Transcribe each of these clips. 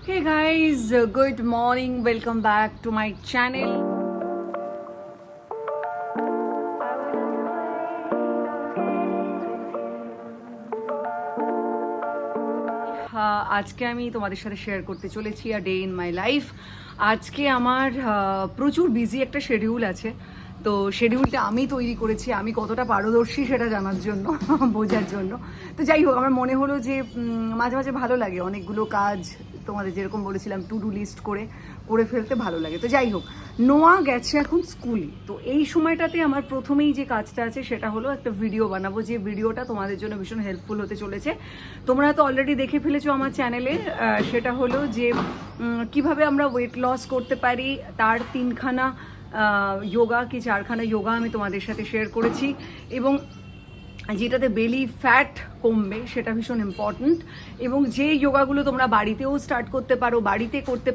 Hey guys, good morning. Welcome back to my channel. আজকে আমি তোমাদের সাথে শেয়ার করতে চলেছি a day in my life. আজকে আমার প্রচুর বিজি একটা শিডিউল আছে, তো শিডিউলটা আমি তৈরি করেছি। আমি কতটা পারদর্শী সেটা জানার জন্য বোঝার জন্য। তো যাই হোক, আমার মনে হলো যে মাঝে মাঝে ভালো লাগে অনেকগুলো কাজ তোমাদের যেরকম বলেছিলাম টু ডু লিস্ট করে ফেলতে ভালো লাগে। তো যাই হোক, নোয়া গেছে এখন স্কুলে। তো এই সময়টাতে আমার প্রথমেই যে কাজটা আছে সেটা হলো একটা ভিডিও বানাবো, যে ভিডিওটা তোমাদের জন্য ভীষণ হেল্পফুল হতে চলেছে। তোমরা তো অলরেডি দেখে ফেলেছো আমার চ্যানেলে। সেটা হলো যে কিভাবে আমরা ওয়েট লস করতে পারি, তার তিনখানা যোগা কি চারখানা যোগা আমি তোমাদের সাথে শেয়ার করেছি, এবং যেটাতে বেলি ফ্যাট কমবে সেটা ভীষণ ইম্পর্ট্যান্ট। এবং যে যোগাগুলো তোমরা বাড়িতেও স্টার্ট করতে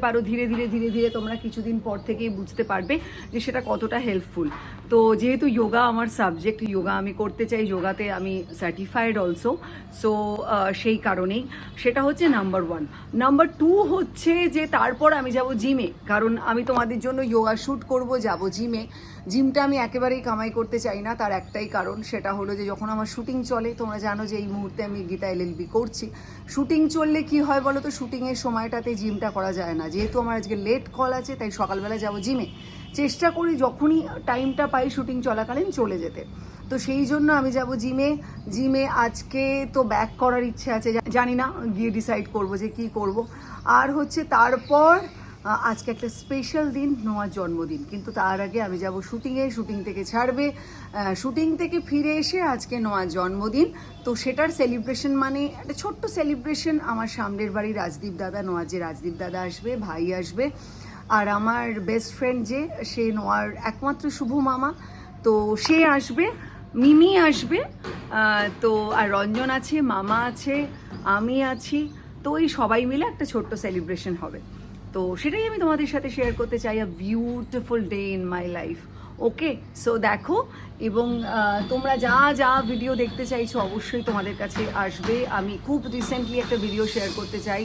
পারো ধীরে ধীরে তোমরা কিছুদিন পর থেকেই বুঝতে পারবে যে সেটা কতটা হেল্পফুল। তো যেহেতু যোগা আমার সাবজেক্ট, যোগা আমি করতে চাই, যোগাতে আমি সার্টিফাইড অলসো, সো সেই কারণেই সেটা হচ্ছে নাম্বার 1। নাম্বার 2 হচ্ছে যে তারপর আমি যাব জিমে, কারণ আমি তোমাদের জন্য যোগা শ্যুট করব, যাব জিমে। জিমটা আমি একেবারেই কামাই করতে চাই না, তার একটাই কারণ, সেটা হলো যে যখন আমার শুটিং চলে, তোমরা জানো যে এই মুহূর্তে আমি গীতা LLB করছি। শুটিং চললে কি হয় বলো তো, শুটিংয়ের সময়টাতে জিমটা করা যায় না। যেহেতু আমার আজকে লেট কল আছে, তাই সকালবেলা যাব জিমে। চেষ্টা করি যখনই টাইমটা পাই শুটিং চলাকালীন চলে যেতে। তো সেই জন্য আমি যাব জিমে আজকে। তো ব্যাক করার ইচ্ছে আছে, জানি না, গিয়ে ডিসাইড করব যে কি করব। আর হচ্ছে তারপর আজকে একটা স্পেশাল দিন, নোয়ার জন্মদিন। কিন্তু তার আগে আমি যাব শুটিংয়ে, শুটিং থেকে ছাড়বে, শুটিং থেকে ফিরে এসে আজকে নোয়ার জন্মদিন। তো সেটার সেলিব্রেশন, মানে একটা ছোট্ট সেলিব্রেশন। আমার সামনের বাড়ি রাজদীপ দাদা, নোয়ার যে রাজদীপ দাদা আসবে, ভাই আসবে, আর আমার বেস্ট ফ্রেন্ড যে, সে নোয়ার একমাত্র শুভ মামা, তো সে আসবে, মিমি আসবে, তো আর রঞ্জন আছে, মামা আছে, আমি আছি। তো এই সবাই মিলে একটা ছোট্ট সেলিব্রেশন হবে। তো সেটাই আমি তোমাদের সাথে শেয়ার করতে চাই, a beautiful day in my life. Okay, so দেখো, এবং তোমরা যা যা ভিডিও দেখতে চাইছো অবশ্যই তোমাদের কাছে আসবে। আমি খুব রিসেন্টলি একটা ভিডিও শেয়ার করতে চাই,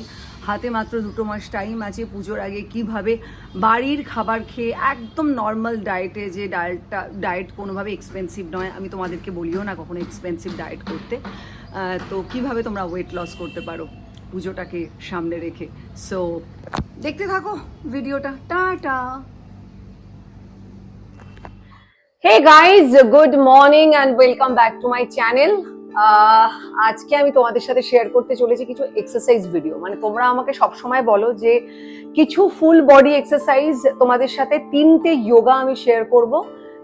হাতে মাত্র 2 মাস টাইম আছে পুজোর আগে, কিভাবে বাড়ির খাবার খেয়ে একদম নর্মাল ডায়েটে, যে ডায়েট কোনোভাবে এক্সপেন্সিভ নয়, আমি তোমাদেরকে বলিও না কখনো এক্সপেন্সিভ ডায়েট করতে, তো কিভাবে তোমরা ওয়েট লস করতে পারো পুজোটাকে সামনে রেখে। সো দেখতে থাকো ভিডিওটা। Tata. Hey guys, good morning and welcome back to my channel. আজকে আমি তোমাদের সাথে শেয়ার করতে চলেছি কিছু এক্সারসাইজ ভিডিও। মানে তোমরা আমাকে সবসময় বলো যে কিছু ফুল বডি এক্সারসাইজ তোমাদের সাথে 3টে যোগা আমি শেয়ার করব,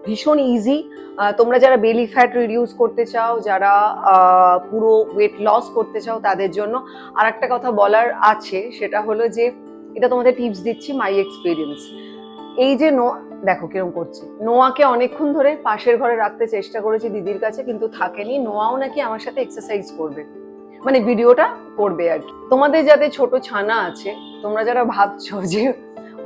ভীষণ ইজি। তোমরা যারা বেলি ফ্যাট রিডিউস করতে চাও, যারা পুরো ওয়েট লস করতে চাও, তাদের জন্য। আর একটা কথা বলার আছে, সেটা হলো যে এটা তোমাদের টিপস দিচ্ছি, মাই এক্সপিরিয়েন্স। এই যে দেখো কিরকম করছে, নোয়াকে অনেকক্ষণ ধরে পাশের ঘরে রাখতে চেষ্টা করেছি দিদির কাছে, কিন্তু থাকেনি। নোয়াও নাকি আমার সাথে এক্সারসাইজ করবে, মানে ভিডিওটা করবে আর কি। তোমাদের যাদের ছোট ছানা আছে, তোমরা যারা ভাবছো যে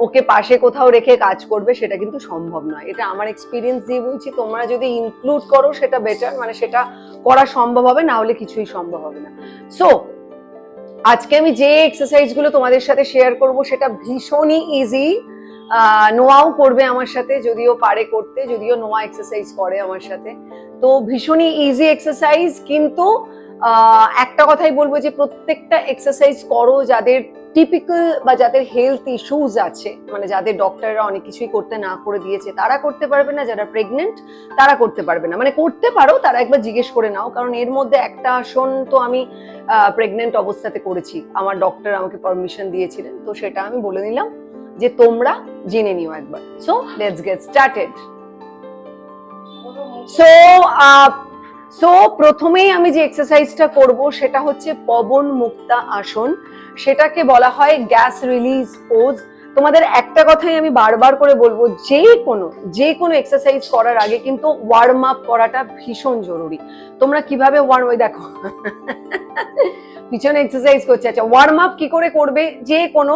ওকে পাশে কোথাও রেখে কাজ করবে, সেটা কিন্তু সম্ভব নয়। এটা আমার এক্সপিরিয়েন্স দিয়ে বলছি। তোমরা যদি ইনক্লুড করো সেটা বেটার, মানে সেটা করা সম্ভব হবে, না হলে কিছুই সম্ভব হবে না। সো আজকে আমি যে এক্সারসাইজ গুলো তোমাদের সাথে শেয়ার করব সেটা ভীষণই ইজি। নোয়াও করবে আমার সাথে, যদিও পারে করতে, যদিও নোয়া এক্সারসাইজ করে আমার সাথে। তো ভীষণই ইজি এক্সারসাইজ, কিন্তু একটা কথাই বলবো যে প্রত্যেকটা এক্সারসাইজ করো যাদের টিপিক্যাল বা যাদের হেলথ ইস্যুজ আছে, মানে যাদের ডক্টররা অনেক কিছুই করতে না করে দিয়েছে, তারা করতে পারবে না। যারা প্রেগনেন্ট তারা করতে পারবে না, মানে করতে পারো, তারা একবার জিজ্ঞেস করে নাও। কারণ এর মধ্যে একটা আসন তো আমি প্রেগনেন্ট অবস্থাতে করেছি, আমার ডক্টর আমাকে পারমিশন দিয়েছিলেন, তো সেটা আমি বলে নিলাম যে তোমরা জেনে নিও একবার। So let's get started. So প্রথমেই আমি যে এক্সারসাইজটা করব সেটা হচ্ছে পবন মুক্তা আসন। সেটাকে বলা হয় গ্যাস রিলিজ পোজ। তোমাদের একটা কথাই আমি বারবার করে বলবো, যে কোনো এক্সারসাইজ করার আগে কিন্তু ওয়ার্ম আপ করাটা ভীষণ জরুরি। তোমরা কিভাবে ওই দেখো পিছনে এক্সারসাইজ করছে। আচ্ছা, ওয়ার্ম আপ কি করে করবে? যে কোনো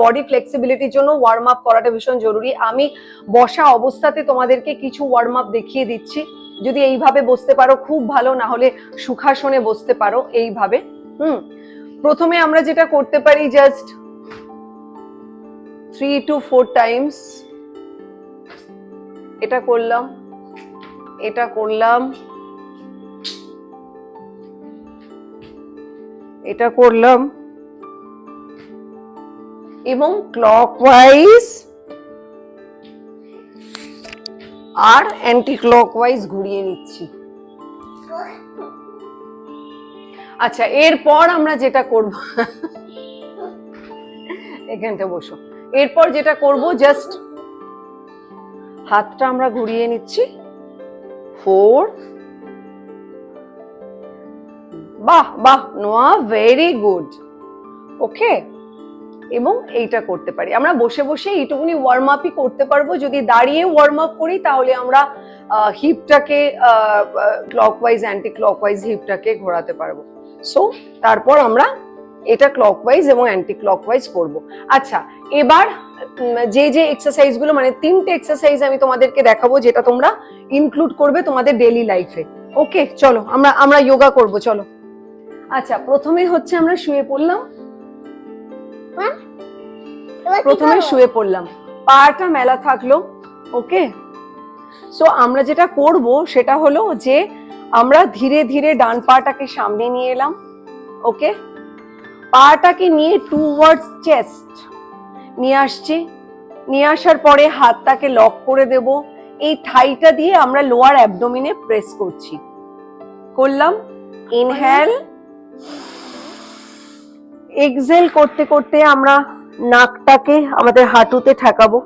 বডি ফ্লেক্সিবিলিটির জন্য ওয়ার্ম আপ করাটা ভীষণ জরুরি। আমি বসা অবস্থাতে তোমাদেরকে কিছু ওয়ার্ম আপ দেখিয়ে দিচ্ছি। যদি এইভাবে বসতে পারো খুব ভালো, না হলে সুখাসনে বসতে পারো এইভাবে। প্রথমে আমরা যেটা করতে পারি, জাস্ট 3 to 4 টাইমস এটা করলাম, এটা করলাম, এটা করলাম এবং ক্লকওয়াইজ আর অ্যান্টি ক্লকওয়াইজ ঘুরিয়ে নিচ্ছি। আচ্ছা, এরপর আমরা যেটা করব, এখানটা বসো, এরপর যেটা করব জাস্ট হাতটা আমরা ঘুরিয়ে নিচ্ছি 4, বাহ বাহ নোয়া, ভেরি গুড, ওকে। এবং এইটা করতে পারি আমরা বসে বসে, এইটুকুনি ওয়ার্ম আপই করতে পারবো। যদি দাঁড়িয়ে ওয়ার্ম আপ করি তাহলে আমরা হিপটাকে ক্লকওয়াইজ অ্যান্টি ক্লকওয়াইজ হিপটাকে ঘোরাতে পারবো। সো তারপর আমরা এটা ক্লকওয়াইজ এবং অ্যান্টি ক্লকওয়াইজ করব। আচ্ছা, এবার যে যে এক্সারসাইজ গুলো, মানে 3টে এক্সারসাইজ আমি তোমাদেরকে দেখাবো যেটা তোমরা ইনক্লুড করবে তোমাদের ডেইলি লাইফে। ওকে, চলো আমরা যোগা করব, চলো। আচ্ছা, প্রথমে হচ্ছে আমরা শুয়ে পড়লাম, প্রথমে শুয়ে পড়লাম, পাটা মেলা থাকলো, ওকে। সো আমরা যেটা করব সেটা হলো যে আমরা ধীরে ধীরে ডান পাটাকে সামনে নিয়ে এলাম, ওকে। পাটাকে নিয়ে টুওয়ার্ডস চেস্ট নিয়ে আসছি, নিয়ে আসার পরে হাতটাকে লক করে দেব, এই থাইটা দিয়ে আমরা লোয়ার অ্যাবডোমিনে প্রেস করছি, করলাম। ইনহেল, এক্সহেল করতে করতে আমরা নাকটাকে আমাদের হাঁটুতে ঠেকাবো,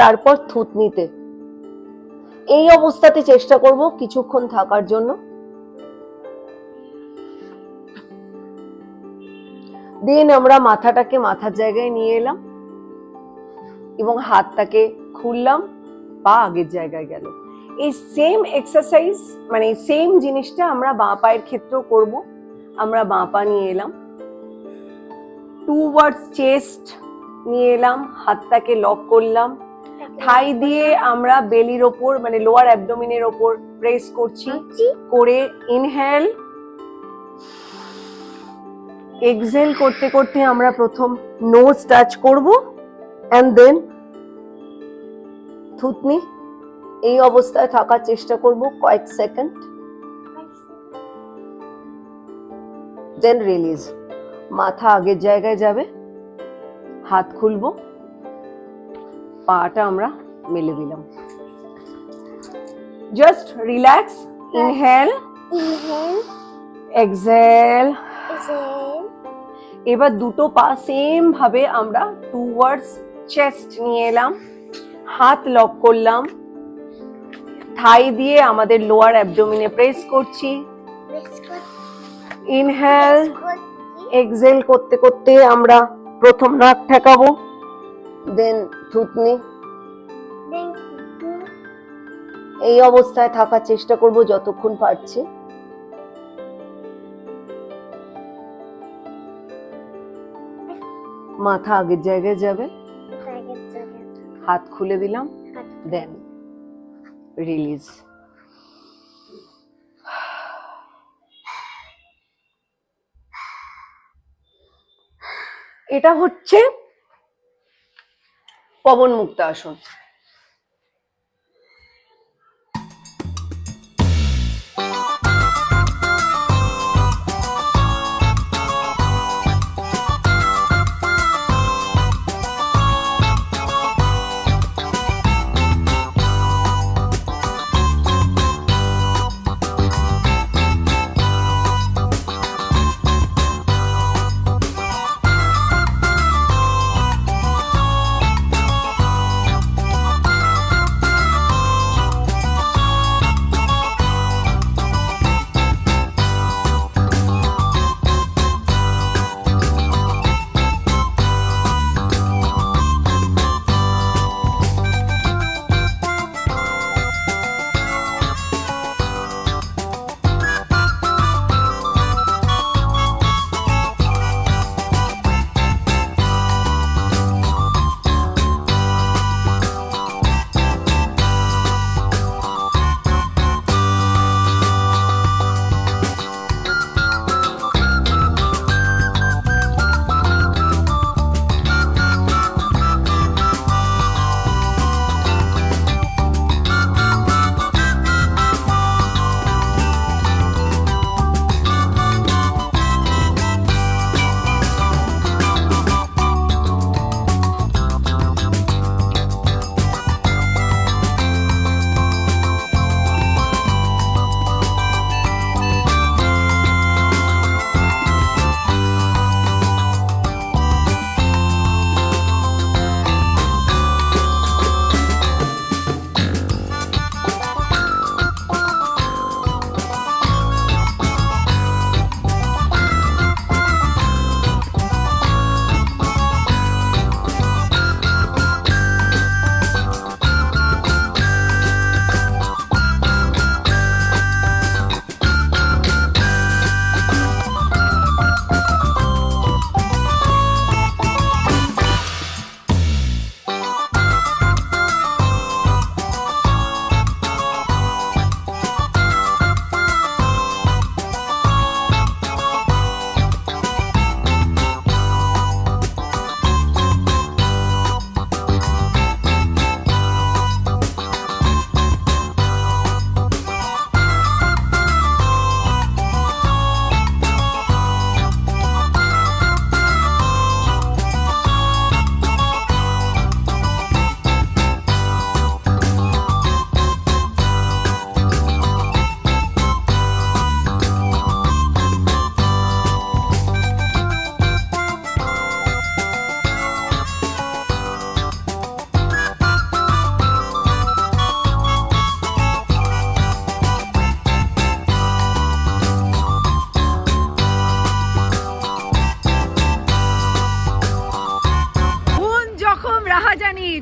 তারপর থুতনিতে। এই অবস্থাতে চেষ্টা করব কিছুক্ষণ থাকার জন্য। দেন আমরা মাথাটাকে মাথার জায়গায় নিয়ে এলাম এবং হাতটাকে খুললাম, পা আগের জায়গায় গেল। এই সেম এক্সারসাইজ, মানে সেম জিনিসটা আমরা বাঁ পায়ের ক্ষেত্রেও করব। আমরা বাঁ পা নিয়ে এলাম, টুওয়ার্ডস চেস্ট নিয়ে এলাম, হাতটাকে লক করলাম, থাই দিয়ে আমরা বেলির ওপর মানে লোয়ার অ্যাবডোমিনের ওপর প্রেস করছি, করে ইনহেল, এক্সহেল করতে করতে আমরা প্রথম নোজ টাচ করব এন্ড দেন থুতনি। এই অবস্থায় থাকার চেষ্টা করব কয়েক সেকেন্ড, দেন রিলিজ। মাথা আগের জায়গায় যাবে, হাত খুলবো, পাটা আমরা মেলে দিলাম। Just relax, inhale, exhale. এবার দুটো পা সেম ভাবে আমরা টুওয়ার্ডস চেস্ট নিয়ে এলাম, হাত লক করলাম, থাই দিয়ে আমাদের লোয়ার অ্যাবডোমিনে প্রেস করছি, ইনহেল, এক্সহেল করতে করতে আমরা প্রথম নাক ঠেকাবো, দেন থুতনি। এই অবস্থায় থাকার চেষ্টা করব যতক্ষণ পারছি। মাথা আগের জায়গায় যাবে, হাত খুলে দিলাম, দেন রিলিজ। এটা হচ্ছে পবন মুক্ত আসন।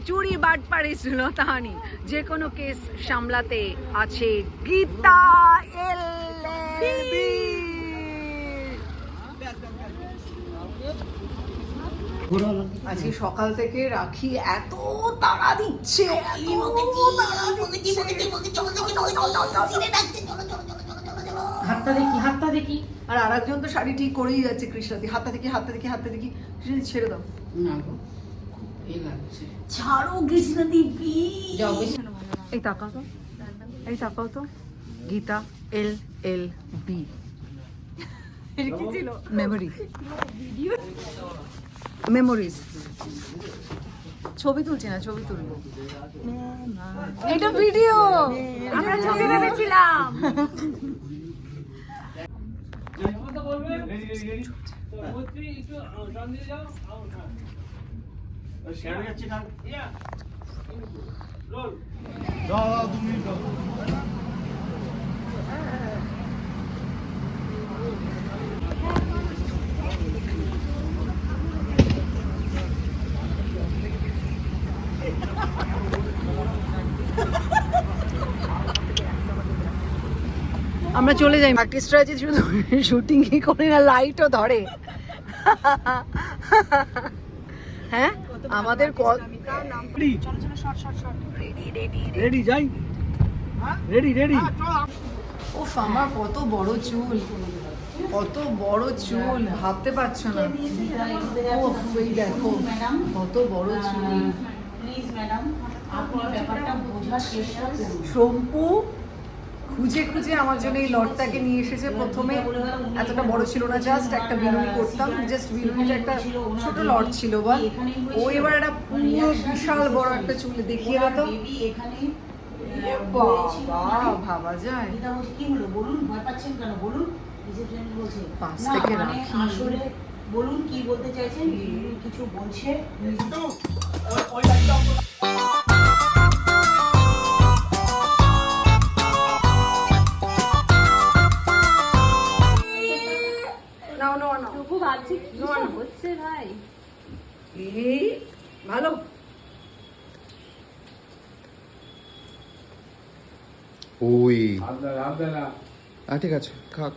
চুরি বাটপাড়ি শ্লীলতাহানি যে কোনো কেস সামলাতে আছে গীতা এলএলবি। আজকে সকাল থেকে রাখি এত তাড়া দিচ্ছে, হাতটা দেখি। আর আরেকজন তো শাড়ি ঠিক করেই যাচ্ছে, কৃষ্ণাদি হাতটা দেখি। কৃষ্ণাদি ছেড়ে দাও না গো, এই লাগছে। ছাড়ো কৃষ্ণাদি প্লিজ। এই তাকাও তো গীতা এলএলবি কি ছিল? মেমোরিজ। ছবি তুলছি না, ছবি তুলবো। এটা ভিডিও, আমরা ছবি ভেবেছিলাম। আমরা চলে যাই। আর্টিস্টরা যে শুধু শুটিংই করে না, লাইটও ধরে। হ্যাঁ আমাদের রেডি যাই, রেডি রেডি। ওফ, আমার কত বড় চুল, ভাবতে পারছো না। ওফ, এই দেখো কত বড় চুল। শম্পু খুঁজে আমার জন্য এই লটটাকে নিয়ে এসেছে। প্রথমে এতটা বড় ছিল না, জাস্ট একটা বিনুনি করতাম, জাস্ট বিনুনিটা একটা ছোট লট ছিল বল। ও এবার একটা পুরো বিশাল বড় একটা চুল দেখিয়ে দাও তো। বাবা, ভাবা যায়। কি হলো বলুন, ভয় পাচ্ছেন কেন বলুন? রিসেপশনিস্ট বলছে পাশ না, থেকে মানে রাখি। আসলে বলুন কি বলতে চাইছেন, কিছু বলছে। তবু ভাবছি কি সব হচ্ছে ভাই। এই ভালো। ওই আবদালা ঠিক আছে, খাক।